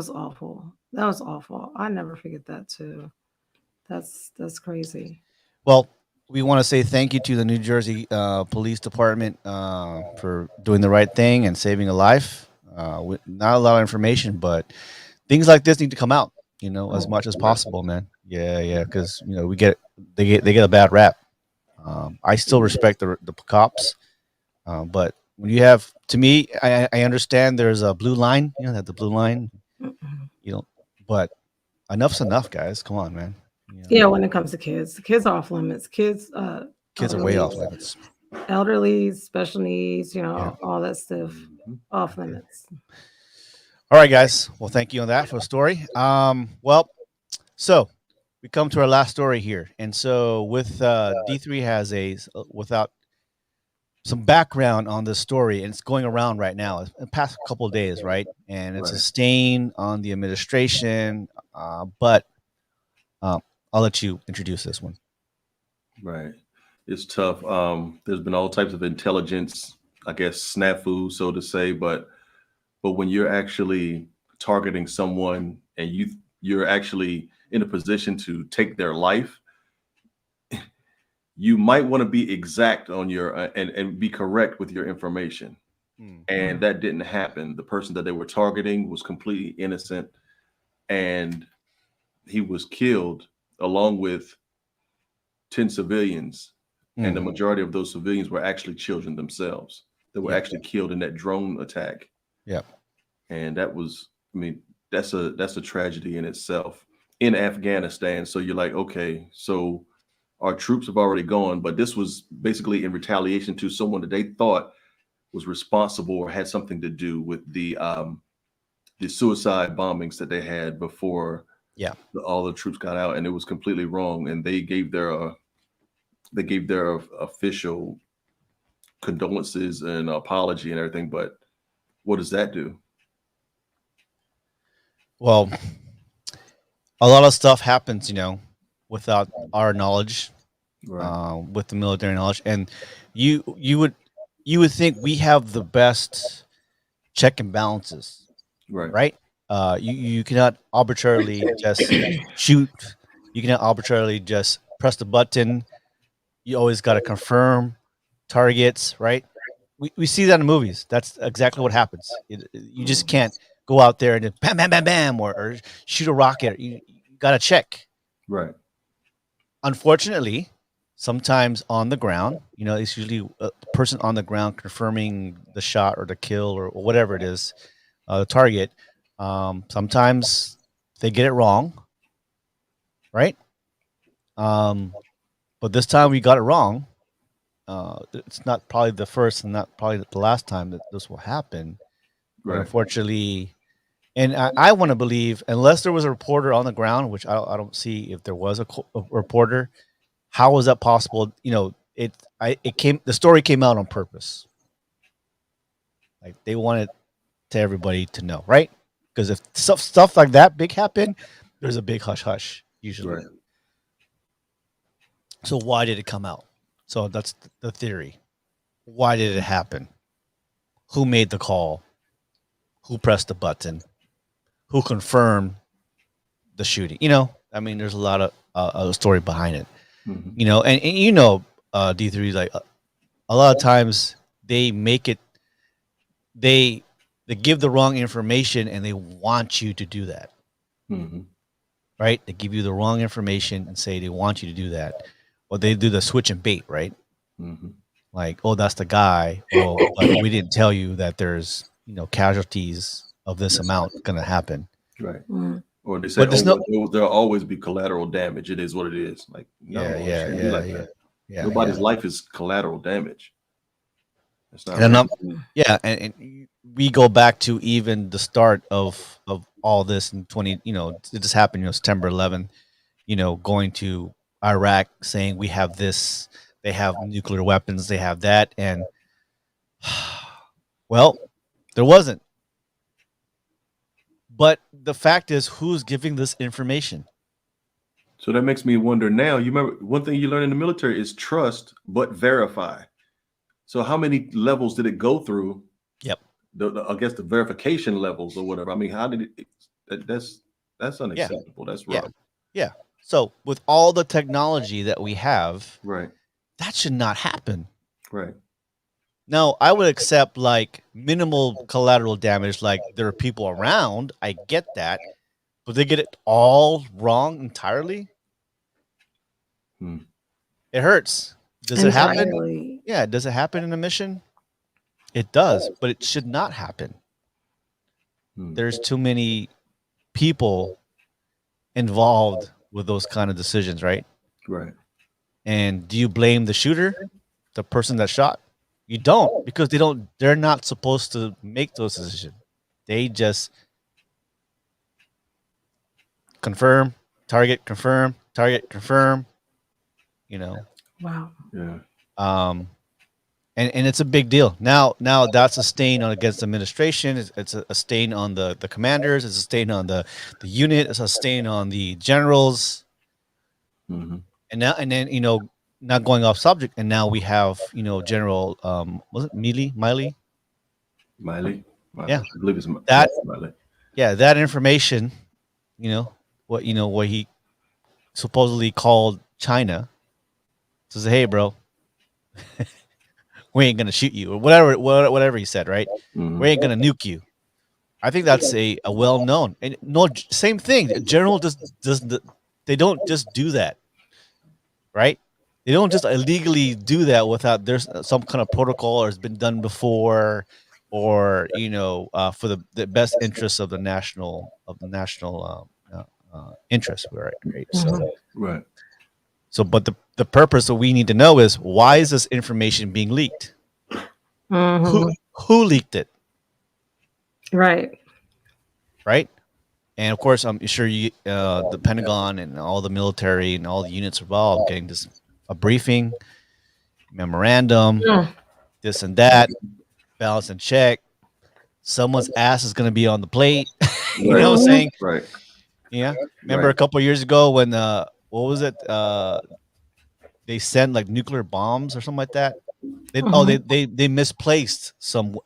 awful. That was awful. I never forget that too. That's crazy. Well, we want to say thank you to the New Jersey Police Department for doing the right thing and saving a life. Not a lot of information, but things like this need to come out. You know, as much as possible, man. Yeah, because you know they get a bad rap. I still respect the cops, but when you have, to me, I understand there's a blue line. You know, that the blue line. You know, but enough's enough, guys. Come on, man. You know, Yeah, when it comes to kids, the kids are off limits. Kids kids are way off limits. elderly, special needs, Yeah. all that stuff off limits. All right, guys. Well, thank you on that for the story. Well, so we come to our last story here, and so with D3 has without some background on this story, and it's going around right now. It's the past couple of days, right? And it's a stain on the administration. But I'll let you introduce this one. Right. It's tough. There's been all types of intelligence, I guess, snafu, so to say, but when you're actually targeting someone and you're actually in a position to take their life, you might want to be exact on your and be correct with your information. And that didn't happen. The person that they were targeting was completely innocent, and he was killed along with 10 civilians. And the majority of those civilians were actually children themselves that were actually killed in that drone attack. Yep. And that was, I mean, that's a tragedy in itself in Afghanistan. So you're like, okay, so our troops have already gone, but this was basically in retaliation to someone that they thought was responsible or had something to do with the suicide bombings that they had before all the troops got out, and it was completely wrong. And they gave their official condolences and apology and everything, but what does that do? Well, a lot of stuff happens, you know, without our knowledge, with the military knowledge, and you would think we have the best check and balances, right? You cannot arbitrarily just shoot. You cannot arbitrarily just press the button. You always got to confirm targets, right? We see that in movies. That's exactly what happens. You just can't go out there and bam, bam, bam, bam, or shoot a rocket. You got to check. Right. Unfortunately, sometimes on the ground, you know, it's usually a person on the ground confirming the shot or the kill or whatever it is, the target. Sometimes they get it wrong, right? But this time we got it wrong. It's not probably the first and not probably the last time that this will happen. But unfortunately, and I want to believe, unless there was a reporter on the ground, which I don't see if there was a reporter, how was that possible? You know, the story came out on purpose. Like they wanted to everybody to know, right? Because if stuff like that big happen, there's a big hush hush usually. Right. So why did it come out? So that's the theory. Why did it happen? Who made the call? Who pressed the button? Who confirmed the shooting? You know, I mean, there's a lot of a story behind it. You know, and you know, D3 is like a lot of times they make it. They give the wrong information and they want you to do that. Right? They give you the wrong information and say they want you to do that. Or they do the switch and bait, right? Like, oh, that's the guy. Oh, but we didn't tell you that there's, you know, casualties of this amount going to happen. Right. Or they say, there'll always be collateral damage. It is what it is. Like, no, nobody's life is collateral damage. It's not. And and we go back to even the start of all this in 20, it just happened, September 11th, going to Iraq saying we have this, they have nuclear weapons, they have that. And well, there wasn't. But the fact is, who's giving this information? So that makes me wonder now. You remember one thing you learn in the military is trust, but verify. So how many levels did it go through? Yep. I guess the verification levels or whatever. I mean, how did it? That's unacceptable. That's wrong. Yeah. So with all the technology that we have, Right. that should not happen. Right. Now, I would accept like minimal collateral damage, like there are people around. I get that, but they get it all wrong entirely. It hurts. Does it happen? Entirely. Yeah. Does it happen in a mission? It does, but it should not happen. There's too many people involved with those kind of decisions, right? Right. And do you blame the shooter, the person that shot? You don't, because they're not supposed to make those decisions. They just confirm, target, confirm, target, confirm, Wow. Yeah. And it's a big deal. Now that's a stain on against the administration. It's a stain on the commanders. It's a stain on the unit. It's a stain on the generals. Mm-hmm. And then not going off subject. And now we have General was it Miley? Yeah, I believe it's that. Miley. Yeah, that information. What he supposedly called China. Says, hey, bro. We ain't gonna shoot you, or whatever he said, right? Mm-hmm. We ain't gonna nuke you. I think that's a well known, and no, same thing. General doesn't. They don't just do that, right? They don't just illegally do that without there's some kind of protocol or has been done before, or for the best interests of the national interest, right? So right. So, but the purpose that we need to know is why is this information being leaked? Mm-hmm. Who leaked it? Right. And of course, I'm sure the Pentagon and all the military and all the units involved getting a briefing, memorandum, this and that, balance and check. Someone's ass is going to be on the plate. You know what I'm saying? Right. Yeah. Remember a couple of years ago when what was it? They sent like nuclear bombs or something like that. They misplaced some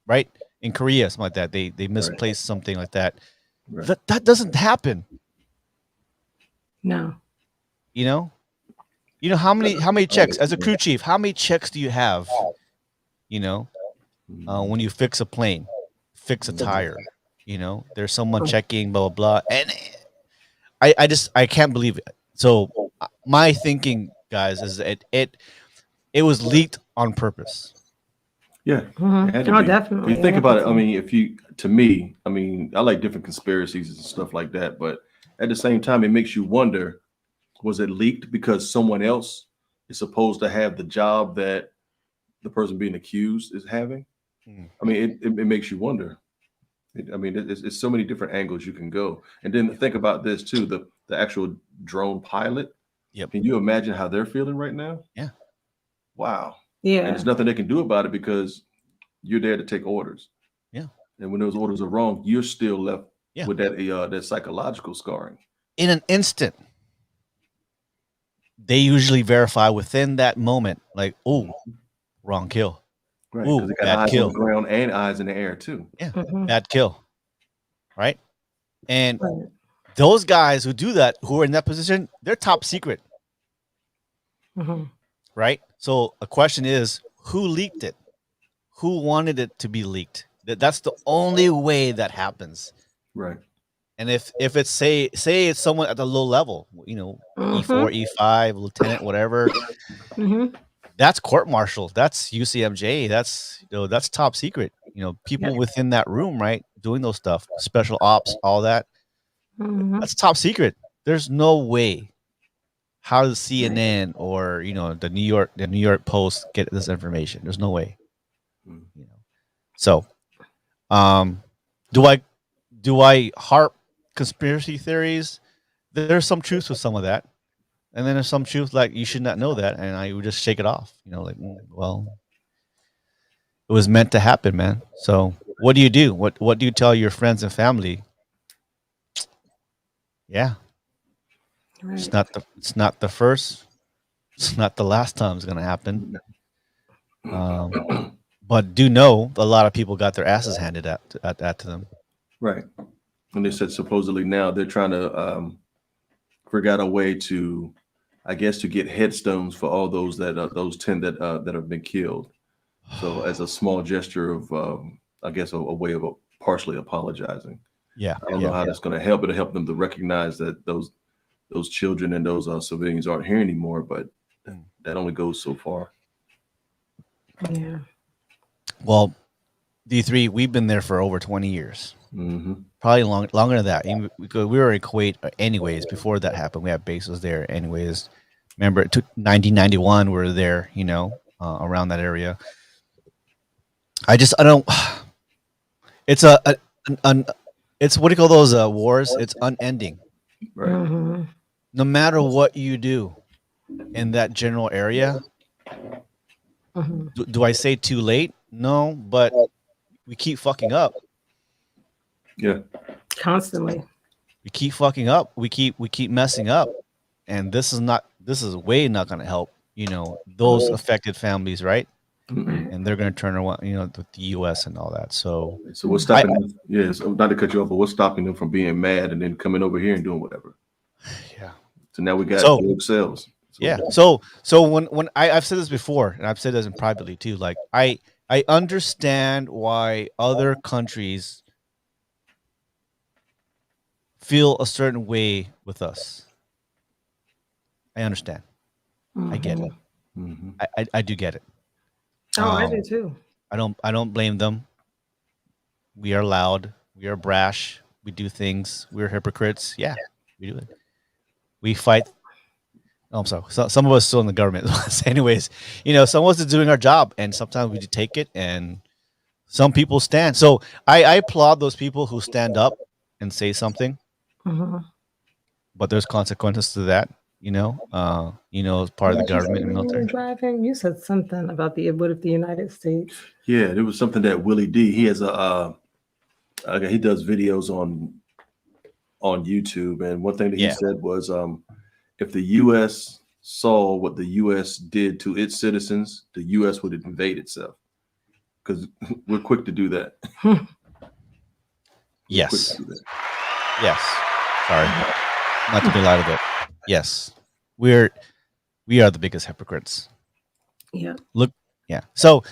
right in Korea, something like that. They misplaced something like that. Right. That doesn't happen. No. How many checks as a crew chief? How many checks do you have? When you fix a plane, fix a tire. There's someone checking, blah blah blah, and I can't believe it. So my thinking, guys, is that it was leaked on purpose. Yeah. Mm-hmm. Oh, definitely. If you think about it, I mean, I like different conspiracies and stuff like that, but at the same time, it makes you wonder, was it leaked because someone else is supposed to have the job that the person being accused is having? I mean, it makes you wonder. It's so many different angles you can go. And then think about this too, the actual drone pilot. Yep. Can you imagine how they're feeling right now? Yeah. Wow. Yeah. And there's nothing they can do about it because you're there to take orders. Yeah. And when those orders are wrong, you're still left with that psychological scarring. In an instant, they usually verify within that moment, like, oh, wrong kill. Right. Ooh, they got bad eyes kill. on the ground and eyes in the air too. Yeah. Bad kill. Right. And those guys who do that, who are in that position, they're top secret. Right. So a question is, who leaked it? Who wanted it to be leaked? That's the only way that happens. Right. And if it's say it's someone at the low level, E4, E5, lieutenant, whatever, that's court martial. That's UCMJ. That's top secret. People within that room, right, doing those stuff, special ops, all that. That's top secret. There's no way how does CNN or the New York Post get this information. There's no way. So, do Do I harp conspiracy theories? There's some truth with some of that, and then there's some truth like you should not know that, and I would just shake it off. Like, well, it was meant to happen, man. So what do you do? What do you tell your friends and family? Yeah, Right. it's not the first, it's not the last time it's gonna happen. But do know a lot of people got their asses handed at to them. Right. And they said supposedly now they're trying to figure out a way to, I guess, to get headstones for all those those 10 that have been killed. So as a small gesture of, I guess, a way of partially apologizing. Yeah, I don't know how that's going to help. It'll help them to recognize that those children and those civilians aren't here anymore. But that only goes so far. Yeah. Well, D3, we've been there for over 20 years. Mm-hmm. Probably longer than that. Even because we were in Kuwait anyways. Before that happened, we had bases there anyways. Remember, it took 1991. We were there, around that area. I don't. It's it's what do you call those wars? It's unending. Right. Mm-hmm. No matter what you do in that general area, Mm-hmm. do I say too late? No, but we keep fucking up. Yeah. Constantly. We keep fucking up. We keep messing up, and this is way not going to help. Those affected families, right? Mm-mm. And they're going to turn around, with the U.S. and all that. So what's stopping them? Yes, not to cut you off, but what's stopping them from being mad and then coming over here and doing whatever? Yeah. So now we got ourselves. Yeah. So when I've said this before, and I've said this in privately too, like I understand why other countries feel a certain way with us. I understand. Mm-hmm. I get it. Mm-hmm. I do get it. Oh, I do too. I don't blame them. We are loud. We are brash. We do things. We're hypocrites. Yeah, we do it. We fight. Oh, I'm sorry. Some of us still in the government. Anyways, some of us are doing our job, and sometimes we take it, and some people stand. So I applaud those people who stand up and say something. Mm-hmm. But there's consequences to that. As part of the government and military. Driving, you said something about what if the United States? Yeah, there was something that Willie D. He has he does videos on YouTube, and one thing that he said was, if the U.S. saw what the U.S. did to its citizens, the U.S. would invade itself, because we're quick to do that. Yes. Yes. Sorry, not to be loud of it. Yes, we are the biggest hypocrites. Yeah. Look, yeah. So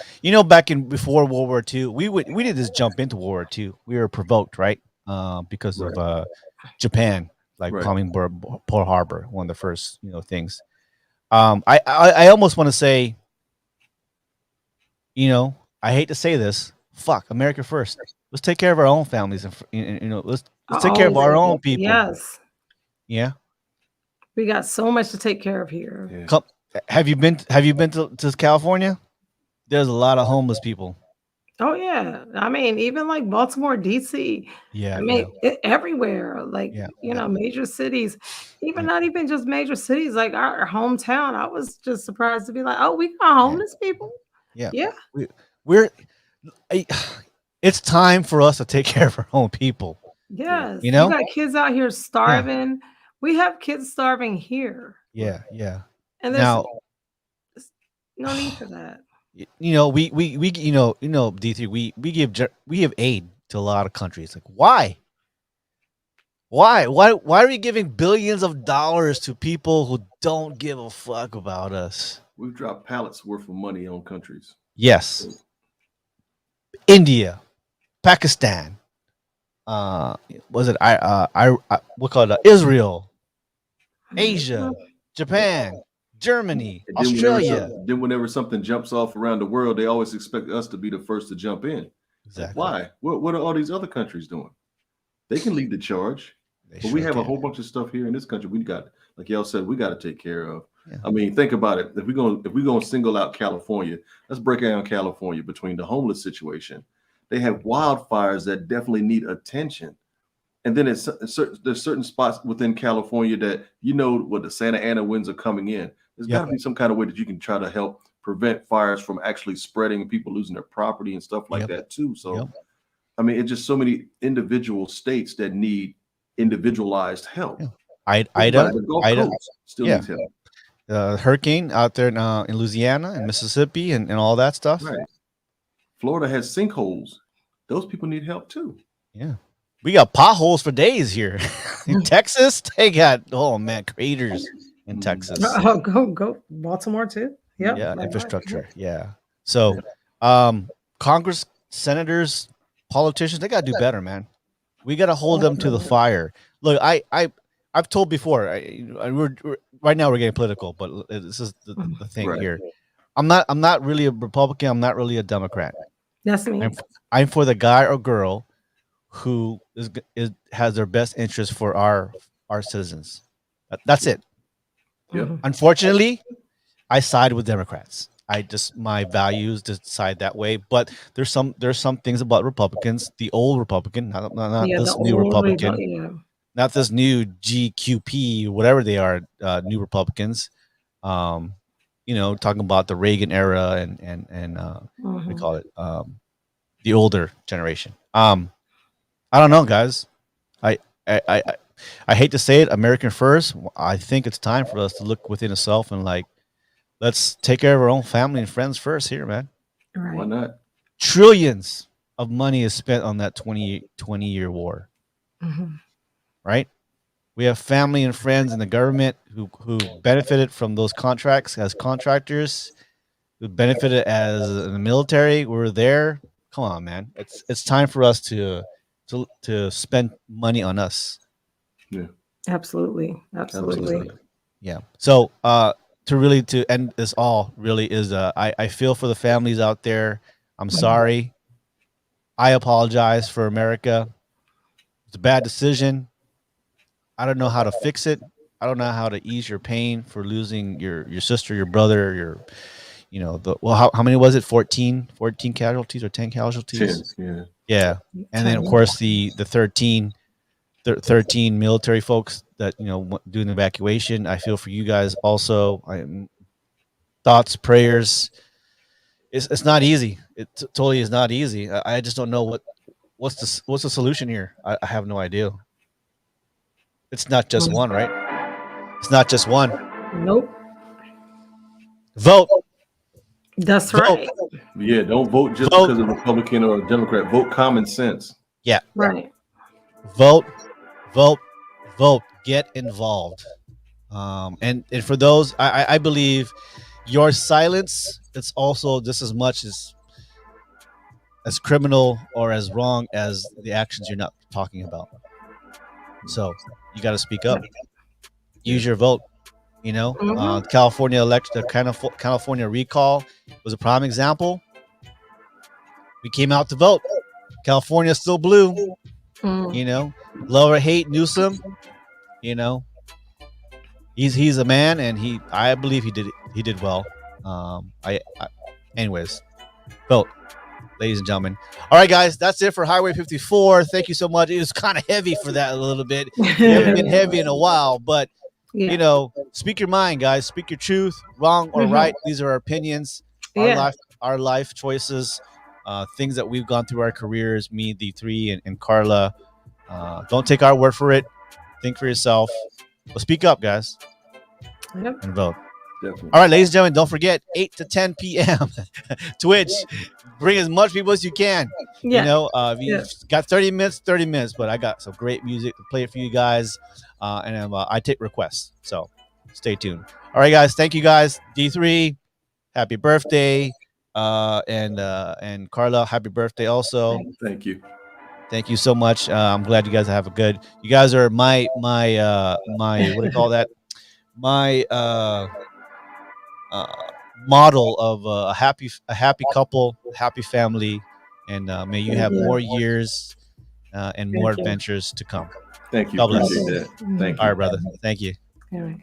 back before World War II, we didn't just jump into World War II. We were provoked, right? Because of Japan, bombing Pearl Harbor, one of the first things. I almost want to say, I hate to say this, fuck America first. Let's take care of our own families, and let's take care of our own people. Yes. Yeah. We got so much to take care of here. Yeah. Have you been to California? There's a lot of homeless people. Oh yeah. I mean, even like Baltimore, DC. Yeah. I mean, everywhere. Like, major cities. Even not even just major cities, like our hometown. I was just surprised to be like, oh, we got homeless people. Yeah. Yeah. It's time for us to take care of our own people. Yes. You got kids out here starving. Yeah. We have kids starving here. Yeah, yeah. And there's no need for that. We D3, we give aid to a lot of countries. Like, why? Why are we giving billions of dollars to people who don't give a fuck about us? We've dropped pallets worth of money on countries. Yes. India, Pakistan, was it we call it Israel, Asia, Japan, Germany, Australia. Then whenever something jumps off around the world, they always expect us to be the first to jump in. Exactly. Why? What are all these other countries doing? They can lead the charge. But we have a whole bunch of stuff here in this country we got, like y'all said, we got to take care of. Yeah. I mean, think about it. If we're going to single out California, let's break down California between the homeless situation. They have wildfires that definitely need attention. And then there's certain spots within California that what the Santa Ana winds are coming in. There's got to be some kind of way that you can try to help prevent fires from actually spreading and people losing their property and stuff like that too. So, I mean, it's just so many individual states that need individualized help. Ida still needs help. Hurricane out there in Louisiana and Mississippi and all that stuff. Right. Florida has sinkholes. Those people need help too. Yeah. We got potholes for days here. In Texas, they got craters in Texas. Go Baltimore too. Yeah, infrastructure. Yeah. So Congress, senators, politicians, they gotta do better, man. We gotta hold them to the fire. Look, I've told before, we're right now we're getting political, but this is the thing here. I'm not really a Republican, I'm not really a Democrat. That's me. I'm for the guy or girl who has their best interest for our citizens. That's it. Yeah. Unfortunately, I side with Democrats. My values decide that way. But there's some things about Republicans, the old Republican, not this new Republican, not this new GQP, whatever they are, new Republicans. Talking about the Reagan era and what do we call it, the older generation. I don't know, guys. I hate to say it, American first. I think it's time for us to look within ourselves and let's take care of our own family and friends first here, man. Right. Why not? Trillions of money is spent on that 20-year war. Right? We have family and friends in the government who benefited from those contracts as contractors, who benefited as in the military. We're there. Come on, man. It's time for us to spend money on us. Yeah. Absolutely. Yeah. So to end this all really is I feel for the families out there. I'm sorry. I apologize for America. It's a bad decision. I don't know how to fix it. I don't know how to ease your pain for losing your sister, your brother, how many was it? 14 casualties or 10 casualties? 10, yeah. And then of course the 13 military folks that doing the evacuation. I feel for you guys also. Thoughts, prayers. It's not easy. It totally is not easy. I just don't know what's the solution here. I have no idea. It's not just one, right? It's not just one. Nope. Vote. That's right. Yeah, don't vote just because of Republican or a Democrat. Vote common sense. Yeah. Right. Vote. Get involved. And for those, I believe your silence, it's also just as much as criminal or as wrong as the actions you're not talking about. So you got to speak up. Use your vote. California election, the California recall was a prime example. We came out to vote. California still blue. Love or hate Newsom. He's a man, and I believe he did well. Anyways, vote. Ladies and gentlemen. All right, guys, that's it for Highway 54. Thank you so much. It was kind of heavy for that a little bit. We haven't been heavy in a while, but speak your mind, guys. Speak your truth, wrong or right. These are our opinions, our life choices, things that we've gone through our careers, me, the three, and Carla. Don't take our word for it. Think for yourself. But speak up, guys, and vote. Definitely. All right, ladies and gentlemen, don't forget 8 to 10 p.m. Twitch. Bring as much people as you can. If you've got 30 minutes, but I got some great music to play for you guys, and I take requests, so stay tuned. All right, guys, thank you guys. D3, happy birthday, and Carla, happy birthday also. Thank you. Thank you so much. I'm glad you guys have a good. You guys are my what do you call that? My model of a happy couple, happy family, and may you have more years and more adventures to come. Thank you. God bless. Appreciate that. Thank you. All right, brother. Thank you. All right.